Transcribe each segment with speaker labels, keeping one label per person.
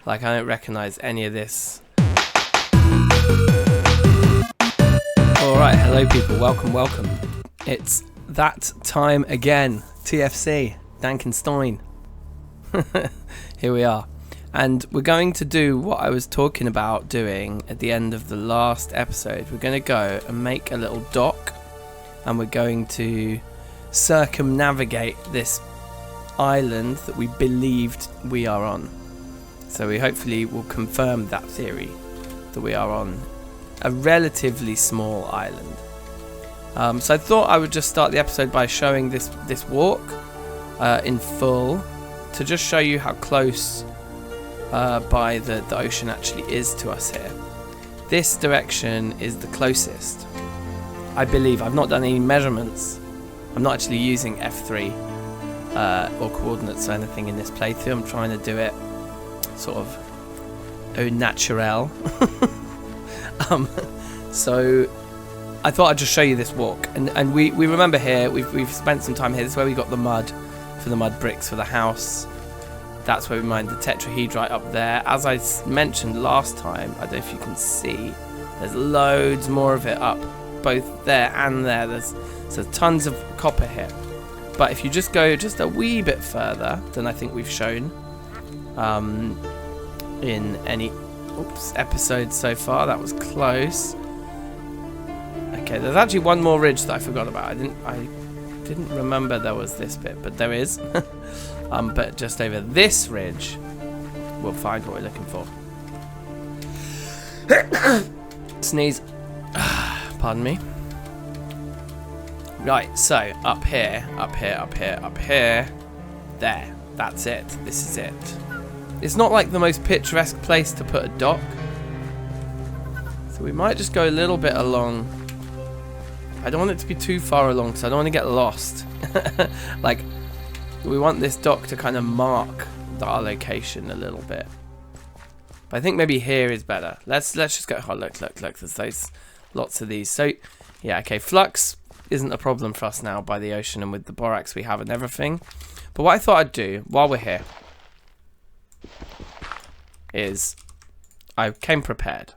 Speaker 1: Like, I don't recognise any of this. Alright, hello people, welcome. It's that time again. TFC, DankNStein. Here we are. And we're going to do what I was talking about doing at the end of the last episode. We're going to go and make a little dock, and we're going to circumnavigate this island that we believed we are on. So we hopefully will confirm that theory, that we are on a relatively small island. So I thought I would just start the episode by showing this walk in full, to just show you how close by the ocean actually is to us here. This direction is the closest, I believe. I've not done any measurements. I'm not actually using F3 or coordinates or anything in this playthrough. I'm trying to do it sort of au naturel. So I thought I'd just show you this walk, and we remember here we've spent some time here. This is where we got the mud for the mud bricks for the house. That's where we mined the tetrahedrite up there. As I mentioned last time, I don't know if you can see, there's loads more of it up both there and there. There's tons of copper here. But if you just go just a wee bit further than I think we've shown in any episodes so far, that was close. Okay, there's actually one more ridge that I forgot about. I didn't remember there was this bit, but there is. But just over this ridge, we'll find what we're looking for. Sneeze. Pardon me. Right, so up here. There. That's it. This is it. It's not like the most picturesque place to put a dock. So we might just go a little bit along. I don't want it to be too far along because I don't want to get lost. Like, we want this dock to kind of mark our location a little bit. But I think maybe here is better. Let's just go. Oh, look. There's lots of these. So, yeah, okay. Flux isn't a problem for us now by the ocean and with the borax we have and everything. But what I thought I'd do while we're here is I came prepared.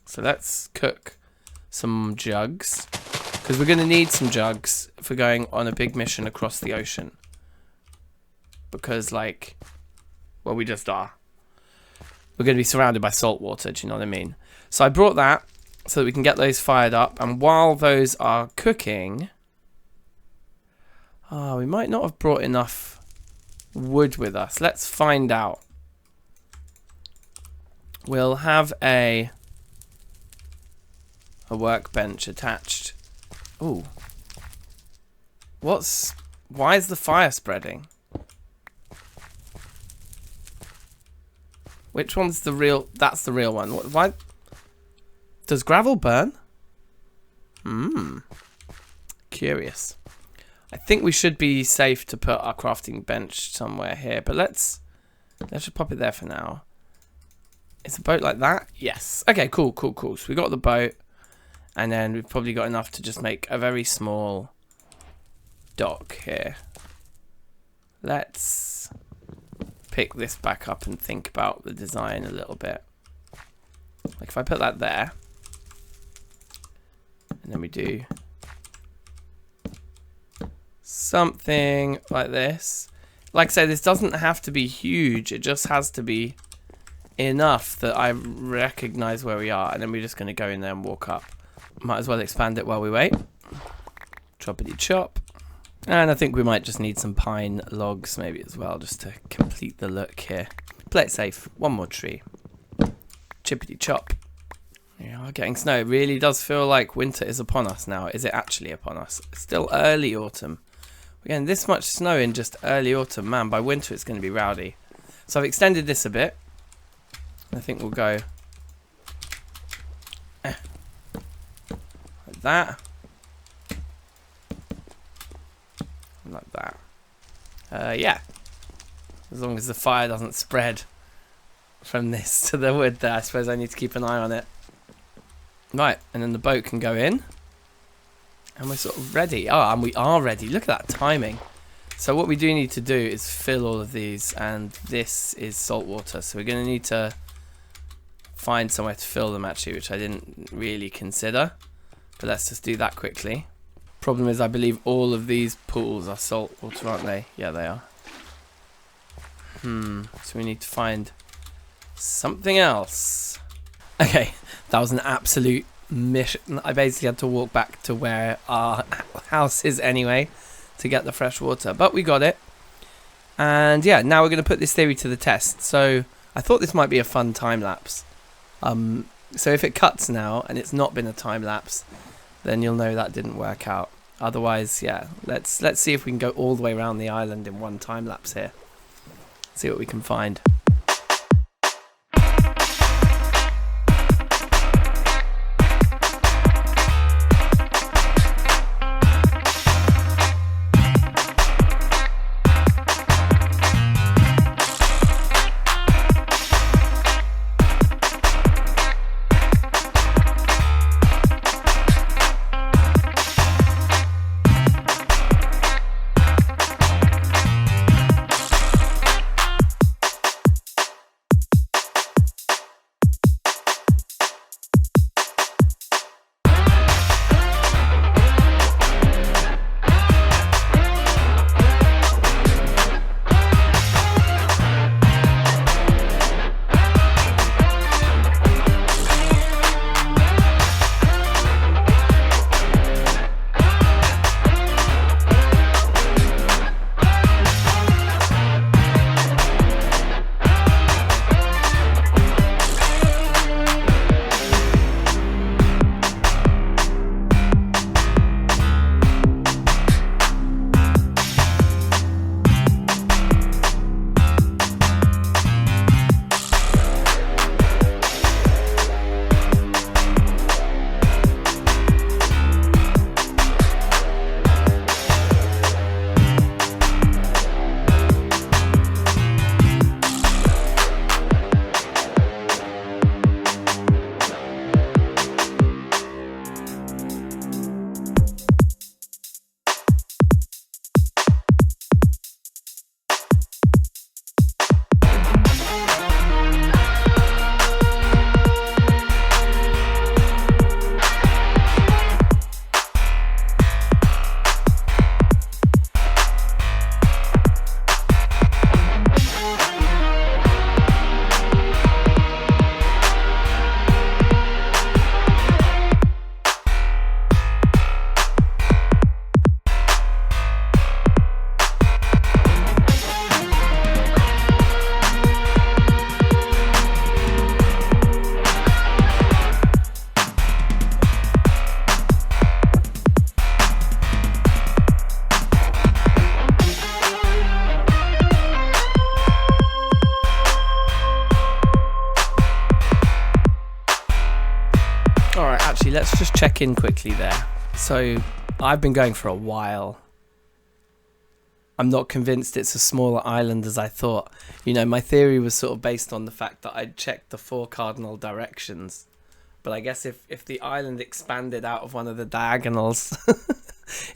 Speaker 1: So let's cook some jugs, because we're going to need some jugs if we're going on a big mission across the ocean. Because, like, well, we just are. We're going to be surrounded by salt water, do you know what I mean? So I brought that so that we can get those fired up. And while those are cooking, we might not have brought enough wood with us. Let's find out. We'll have a workbench attached. Ooh. Why is the fire spreading? Which one's the real? That's the real one. Why? Does gravel burn? Curious. I think we should be safe to put our crafting bench somewhere here, but let's just pop it there for now. Is a boat like that? Yes. Okay, cool. So we got the boat, and then we've probably got enough to just make a very small dock here. Let's pick this back up and think about the design a little bit. Like if I put that there, and then we do something like this. Like I say, this doesn't have to be huge. It just has to be enough that I recognize where we are, and then we're just going to go in there and walk up. Might as well expand it while we wait. Choppity chop. And I think we might just need some pine logs maybe as well, just to complete the look here. Play it safe. One more tree. Chippity chop. Yeah, getting snow. It really does feel like winter is upon us now. Is it actually upon us? It's still early autumn. We're getting this much snow in just early autumn. Man, by winter it's going to be rowdy. So I've extended this a bit. I think we'll go like that. Like that. Yeah. As long as the fire doesn't spread from this to the wood there, I suppose I need to keep an eye on it. Right, and then the boat can go in. And we're sort of ready. Oh, and we are ready. Look at that timing. So what we do need to do is fill all of these, and this is salt water. So we're going to need to find somewhere to fill them actually, which I didn't really consider. But let's just do that quickly. Problem is, I believe all of these pools are salt water, aren't they? Yeah, they are. So we need to find something else. Okay, that was an absolute mission. I basically had to walk back to where our house is anyway to get the fresh water, but we got it. And yeah, now we're going to put this theory to the test. So I thought this might be a fun time lapse. So if it cuts now and it's not been a time lapse, then you'll know that didn't work out. Otherwise, yeah, let's see if we can go all the way around the island in one time lapse here. See what we can find. Let's just check in quickly there. So I've been going for a while. I'm not convinced it's a smaller island as I thought. You know, my theory was sort of based on the fact that I'd checked the 4 cardinal directions. But I guess if the island expanded out of one of the diagonals,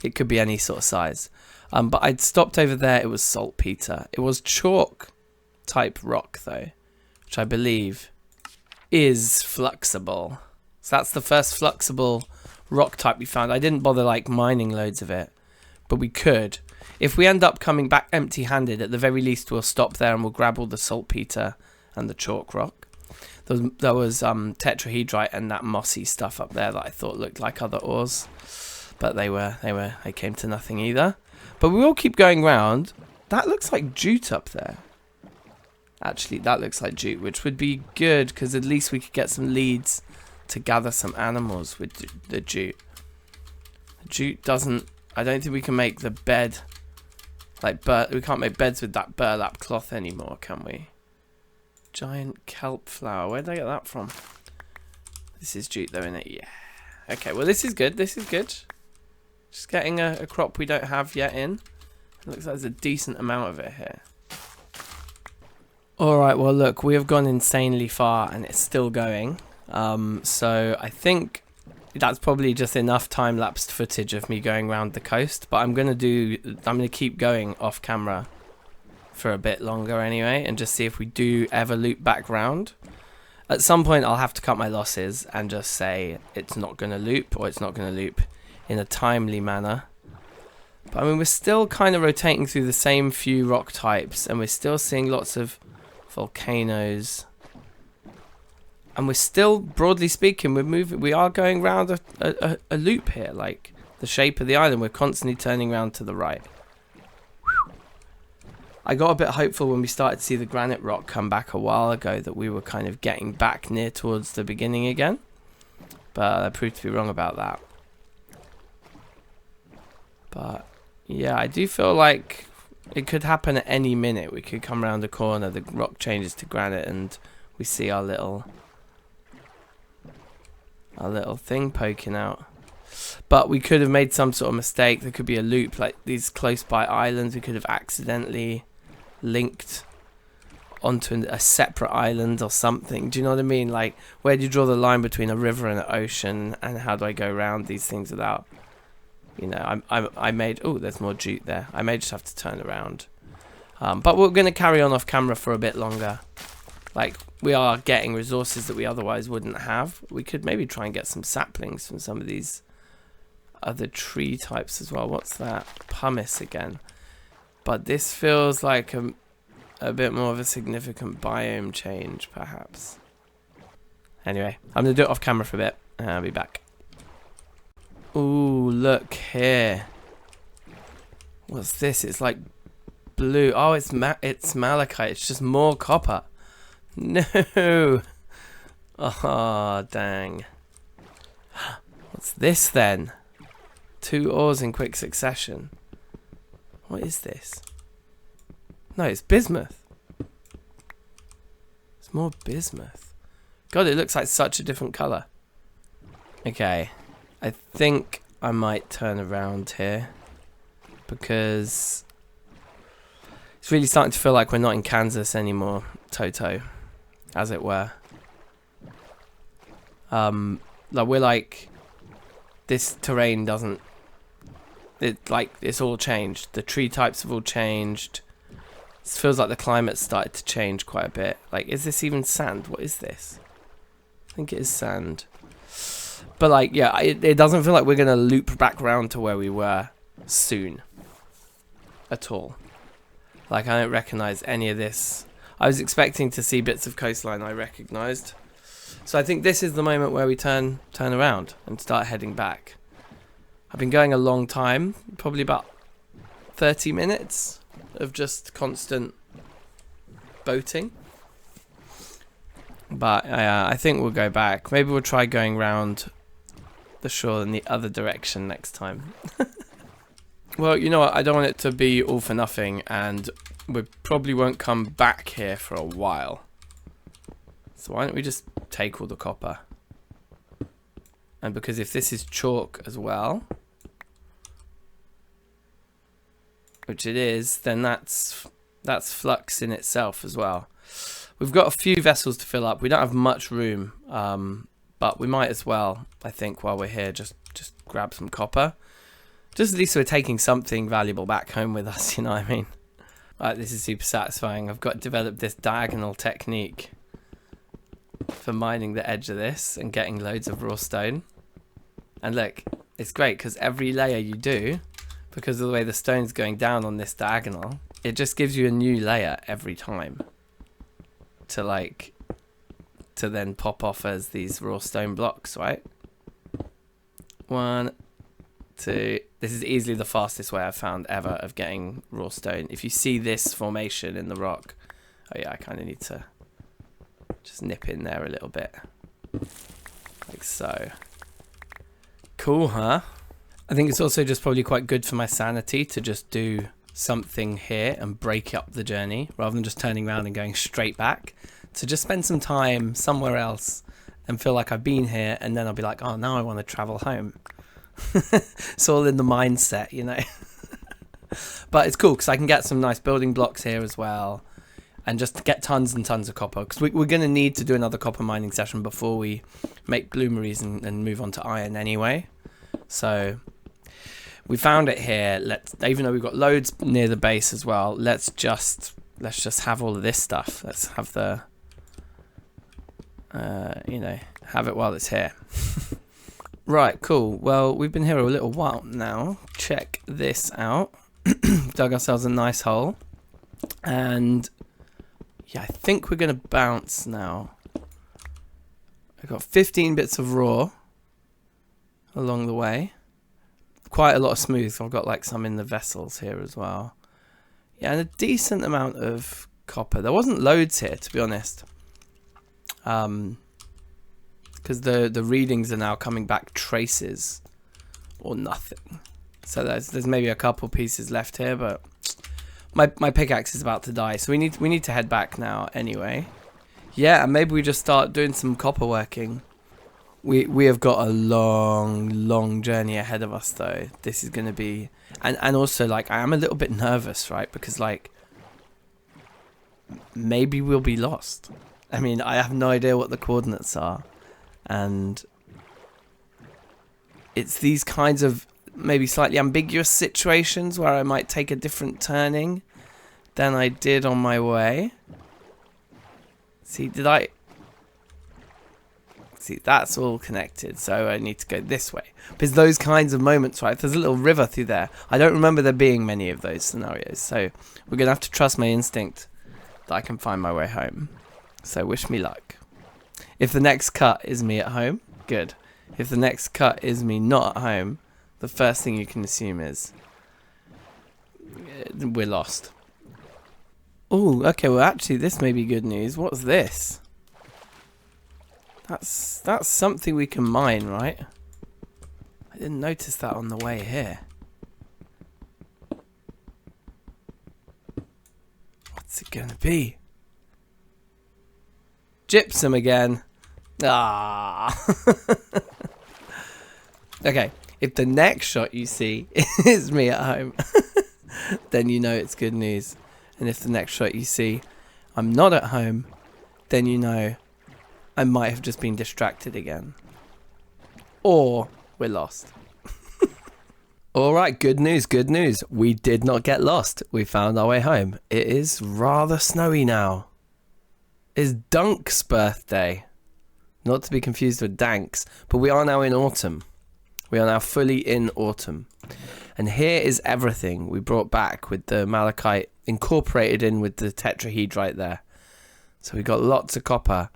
Speaker 1: it could be any sort of size. But I'd stopped over there. It was saltpeter. It was chalk type rock though, which I believe is fluxible. So that's the first fluxible rock type we found. I didn't bother like mining loads of it, but we could. If we end up coming back empty-handed, at the very least we'll stop there and we'll grab all the saltpeter and the chalk rock. There was tetrahedrite and that mossy stuff up there that I thought looked like other ores, but they came to nothing either. But we will keep going round. That looks like jute up there. Actually, that looks like jute, which would be good because at least we could get some leads to gather some animals with the jute. Jute doesn't... I don't think we can make the bed... we can't make beds with that burlap cloth anymore, can we? Giant kelp flower. Where did I get that from? This is jute though, isn't it? Yeah. Okay, well this is good. This is good. Just getting a crop we don't have yet in. It looks like there's a decent amount of it here. Alright, well look, we have gone insanely far and it's still going. So I think that's probably just enough time-lapsed footage of me going around the coast, but I'm gonna keep going off camera for a bit longer anyway, and just see if we do ever loop back round. At some point I'll have to cut my losses and just say it's not gonna loop, or it's not gonna loop in a timely manner. But I mean, we're still kind of rotating through the same few rock types, and we're still seeing lots of volcanoes. And we're still, broadly speaking, we are going round a loop here, like the shape of the island. We're constantly turning around to the right. I got a bit hopeful when we started to see the granite rock come back a while ago that we were kind of getting back near towards the beginning again. But I proved to be wrong about that. But yeah, I do feel like it could happen at any minute. We could come around the corner, the rock changes to granite, and we see our little thing poking out. But we could have made some sort of mistake. There could be a loop, like these close by islands. We could have accidentally linked onto a separate island or something. Do you know what I mean? Like, where do you draw the line between a river and an ocean, and how do I go around these things without, you know, I made, oh, there's more jute there. I may just have to turn around. But we're going to carry on off camera for a bit longer. Like, we are getting resources that we otherwise wouldn't have. We could maybe try and get some saplings from some of these other tree types as well. What's that? Pumice again. But this feels like a bit more of a significant biome change, perhaps. Anyway, I'm going to do it off camera for a bit, and I'll be back. Ooh, look here. What's this? It's like blue. Oh, it's malachite. It's just more copper. No. Oh, dang. What's this then? 2 ores in quick succession. What is this? No, it's bismuth. It's more bismuth. God, it looks like such a different colour. Okay. I think I might turn around here, because it's really starting to feel like we're not in Kansas anymore, Toto, as it were. Like, we're like, this terrain doesn't, it's all changed. The tree types have all changed. It feels like the climate's started to change quite a bit. Like, is this even sand? What is this? I think it is sand. But like, yeah, it doesn't feel like we're going to loop back around to where we were soon. At all. Like, I don't recognise any of this. I was expecting to see bits of coastline I recognised. So I think this is the moment where we turn around and start heading back. I've been going a long time, probably about 30 minutes of just constant boating. But I think we'll go back. Maybe we'll try going round the shore in the other direction next time. Well, you know what? I don't want it to be all for nothing, and we probably won't come back here for a while. So why don't we just take all the copper? And because if this is chalk as well, which it is, then that's flux in itself as well. We've got a few vessels to fill up. We don't have much room, but we might as well, I think, while we're here, just grab some copper. Just at least we're taking something valuable back home with us, you know what I mean? Right, this is super satisfying. I've got developed this diagonal technique for mining the edge of this and getting loads of raw stone. And look, it's great because every layer you do, because of the way the stone's going down on this diagonal, it just gives you a new layer every time to then pop off as these raw stone blocks, right? 1, 2. This is easily the fastest way I've found ever of getting raw stone. If you see this formation in the rock, oh yeah, I kind of need to just nip in there a little bit, like so. Cool, huh? I think it's also just probably quite good for my sanity to just do something here and break up the journey rather than just turning around and going straight back. To just spend some time somewhere else and feel like I've been here, and then I'll be like, oh, now I want to travel home. It's all in the mindset, you know. But it's cool because I can get some nice building blocks here as well. and just to get tons and tons of copper, because we're going to need to do another copper mining session before we make bloomeries and move on to iron anyway. So we found it here. Even though we've got loads near the base as well, let's just have all of this stuff. Let's have the have it while it's here. Right, cool. Well, we've been here a little while now. Check this out. Dug ourselves a nice hole, and yeah, I think we're gonna bounce now. I've got 15 bits of raw along the way. Quite a lot of smooth. I've got like some in the vessels here as well. Yeah, and a decent amount of copper. There wasn't loads here, to be honest. Because the readings are now coming back traces or nothing. So there's maybe a couple pieces left here, but my pickaxe is about to die, so we need to head back now anyway. Yeah, and maybe we just start doing some copper working. We have got a long journey ahead of us though. This is going to be, and also like I am a little bit nervous, right? Because like maybe we'll be lost. I mean, I have no idea what the coordinates are, and it's these kinds of maybe slightly ambiguous situations where I might take a different turning than I did on my way. See, that's all connected, so I need to go this way. Because those kinds of moments, right, there's a little river through there. I don't remember there being many of those scenarios, so we're going to have to trust my instinct that I can find my way home. So wish me luck. If the next cut is me at home, good. If the next cut is me not at home, the first thing you can assume is we're lost. Oh, okay, well actually this may be good news. What's this? That's something we can mine, right? I didn't notice that on the way here. What's it gonna be? Gypsum again. Ah. Okay, if the next shot you see is me at home, then you know it's good news. And if the next shot you see I'm not at home, then you know I might have just been distracted again. Or we're lost. Alright, good news, good news. We did not get lost. We found our way home. It is rather snowy now. It's Dunk's birthday. Not to be confused with Dank's, but we are now in autumn. We are now fully in autumn. And here is everything we brought back with the malachite incorporated in with the tetrahedrite there. So we got lots of copper.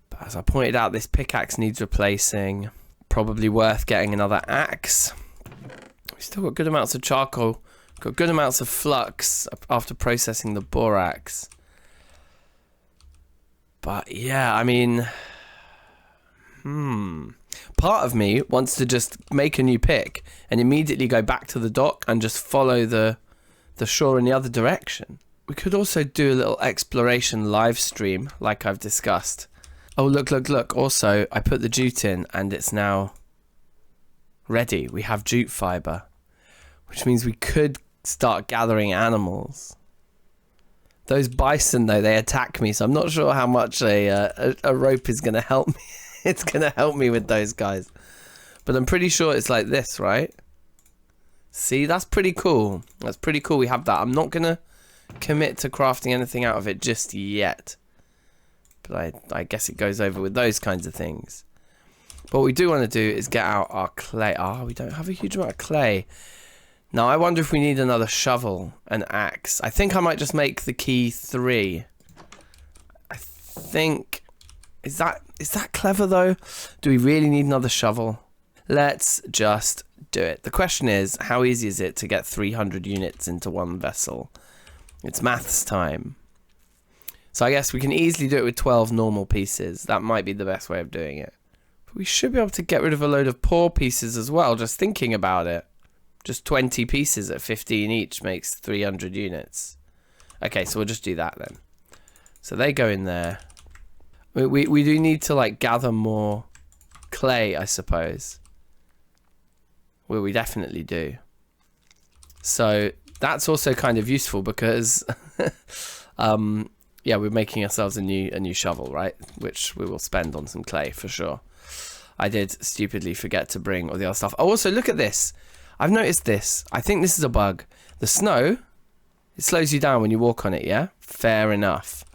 Speaker 1: But as I pointed out, this pickaxe needs replacing. Probably worth getting another axe. We've still got good amounts of charcoal. Got good amounts of flux after processing the borax. But yeah, I mean, part of me wants to just make a new pick and immediately go back to the dock and just follow the shore in the other direction. We could also do a little exploration live stream like I've discussed. Oh, look. Also, I put the jute in and it's now ready. We have jute fiber, which means we could start gathering animals. Those bison, though, they attack me, so I'm not sure how much a rope is going to help me. It's going to help me with those guys. But I'm pretty sure it's like this, right? See, that's pretty cool. That's pretty cool we have that. I'm not going to commit to crafting anything out of it just yet. But I guess it goes over with those kinds of things. But what we do want to do is get out our clay. Oh, we don't have a huge amount of clay. Now, I wonder if we need another shovel, an axe. I think I might just make the key 3. I think... Is that clever, though? Do we really need another shovel? Let's just do it. The question is, how easy is it to get 300 units into one vessel? It's maths time. So I guess we can easily do it with 12 normal pieces. That might be the best way of doing it. But we should be able to get rid of a load of poor pieces as well, just thinking about it. Just 20 pieces at 15 each makes 300 units. Okay, so we'll just do that then. So they go in there. We do need to like gather more clay, I suppose. Well, we definitely do. So that's also kind of useful because yeah, we're making ourselves a new shovel, right? Which we will spend on some clay for sure. I did stupidly forget to bring all the other stuff. Oh, also look at this. I've noticed this. I think this is a bug. The snow, it slows you down when you walk on it, yeah? Fair enough.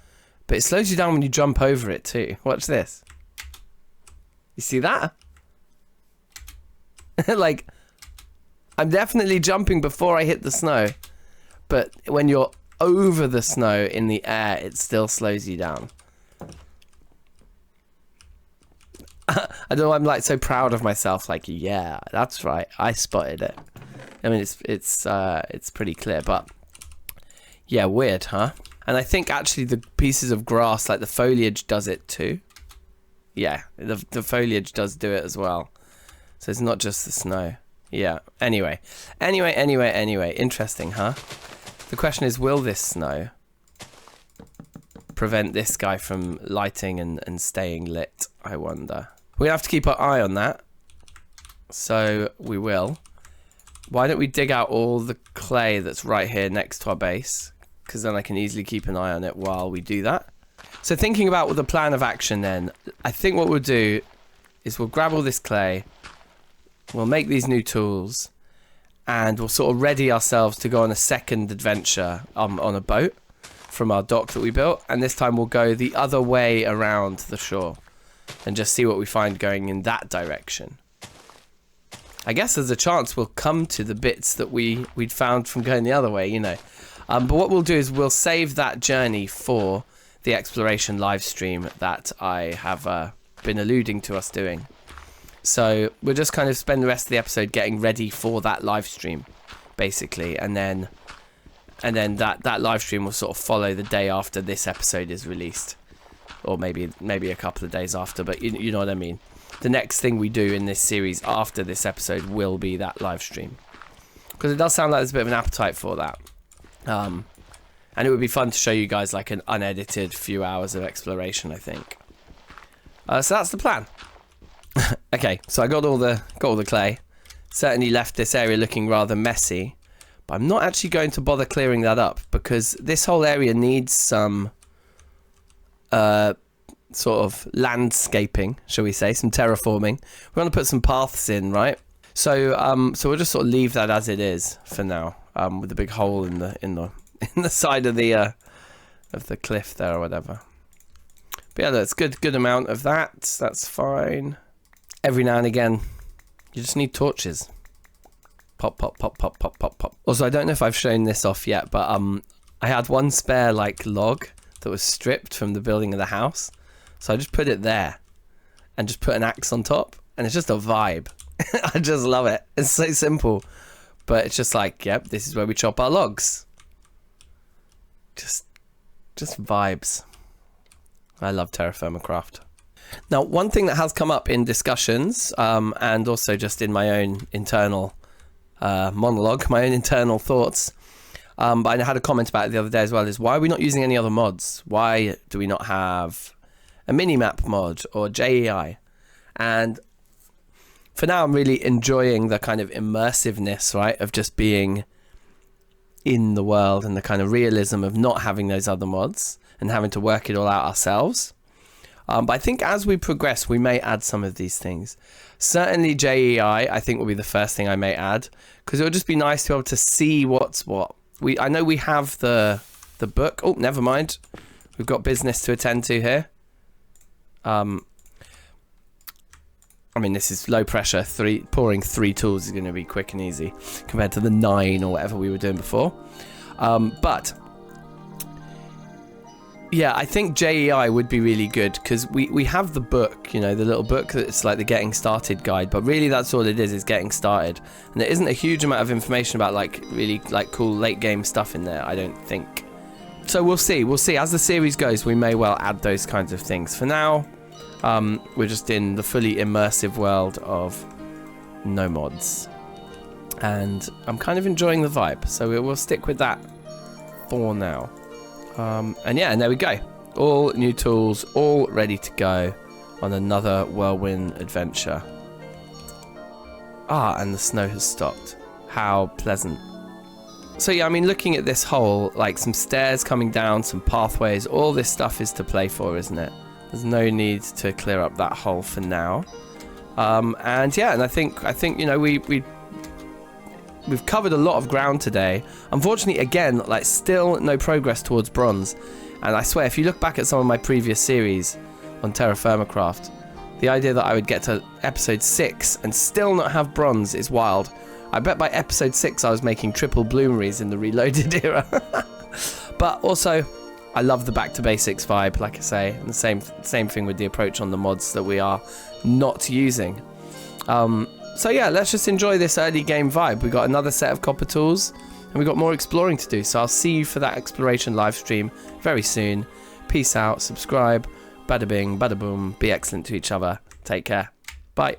Speaker 1: But it slows you down when you jump over it too. Watch this. You see that? Like, I'm definitely jumping before I hit the snow. But when you're over the snow in the air, it still slows you down. I don't know, I'm like so proud of myself. Like, yeah, that's right. I spotted it. I mean, it's pretty clear, but yeah, weird, huh? And I think actually the pieces of grass, like the foliage, does it too. Yeah, the foliage does do it as well. So it's not just the snow. Yeah. Anyway. Interesting, huh? The question is, will this snow prevent this guy from lighting and staying lit? I wonder. We have to keep our eye on that. So we will. Why don't we dig out all the clay that's right here next to our base? Because then I can easily keep an eye on it while we do that. So thinking about the plan of action then, I think what we'll do is we'll grab all this clay, we'll make these new tools, and we'll sort of ready ourselves to go on a second adventure on a boat from our dock that we built. And this time we'll go the other way around the shore and just see what we find going in that direction. I guess there's a chance we'll come to the bits that we'd found from going the other way, you know. But what we'll do is we'll save that journey for the exploration live stream that I have been alluding to us doing. So we'll just kind of spend the rest of the episode getting ready for that live stream, basically, and then that live stream will sort of follow the day after this episode is released, or maybe a couple of days after. But you know what I mean. The next thing we do in this series after this episode will be that live stream, because it does sound like there's a bit of an appetite for that. And it would be fun to show you guys like an unedited few hours of exploration, I think. So that's the plan. Okay, so I got all the clay. Certainly left this area looking rather messy, but I'm not actually going to bother clearing that up because this whole area needs some sort of landscaping, shall we say, some terraforming. We want to put some paths in, right? So we'll just sort of leave that as it is for now, with a big hole in the side of the cliff there or whatever. But yeah, that's good amount of that. That's fine. Every now and again, you just need torches. Pop, pop, pop, pop, pop, pop, pop. Also, I don't know if I've shown this off yet, but I had one spare like log that was stripped from the building of the house, so I just put it there and just put an axe on top, and it's just a vibe. I just love it. It's so simple, but it's just like, yep, this is where we chop our logs. Just vibes. I love terra firma craft. Now, one thing that has come up in discussions, and also just in my own internal monologue, my own internal thoughts, but I had a comment about it the other day as well, is why are we not using any other mods? Why do we not have a minimap mod or JEI? And for now, I'm really enjoying the kind of immersiveness, right, of just being in the world and the kind of realism of not having those other mods and having to work it all out ourselves. But I think as we progress, we may add some of these things. Certainly JEI, I think, will be the first thing I may add, because it would just be nice to be able to see what's what. I know we have the book. Oh, never mind. We've got business to attend to here. I mean, this is low pressure. Pouring 3 tools is going to be quick and easy compared to the 9 or whatever we were doing before. But yeah, I think JEI would be really good because we have the book, you know, the little book that's like the getting started guide, but really that's all it is getting started. And there isn't a huge amount of information about like really like cool late game stuff in there, I don't think. So we'll see. As the series goes, we may well add those kinds of things. For now, we're just in the fully immersive world of no mods. And I'm kind of enjoying the vibe, so we'll stick with that for now. And yeah, and there we go. All new tools, all ready to go on another whirlwind adventure. Ah, and the snow has stopped. How pleasant. So yeah, I mean, looking at this hole, like some stairs coming down, some pathways, all this stuff is to play for, isn't it? There's no need to clear up that hole for now. And yeah, and I think you know, we've covered a lot of ground today. Unfortunately, again, like still no progress towards bronze. And I swear, if you look back at some of my previous series on Terra Firma Craft, the idea that I would get to episode 6 and still not have bronze is wild. I bet by episode 6 I was making triple bloomeries in the Reloaded era. But also, I love the back to basics vibe, like I say, and the same thing with the approach on the mods that we are not using. So yeah, let's just enjoy this early game vibe. We got another set of copper tools, and we got more exploring to do. So I'll see you for that exploration live stream very soon. Peace out, subscribe, bada bing, bada boom, be excellent to each other. Take care. Bye.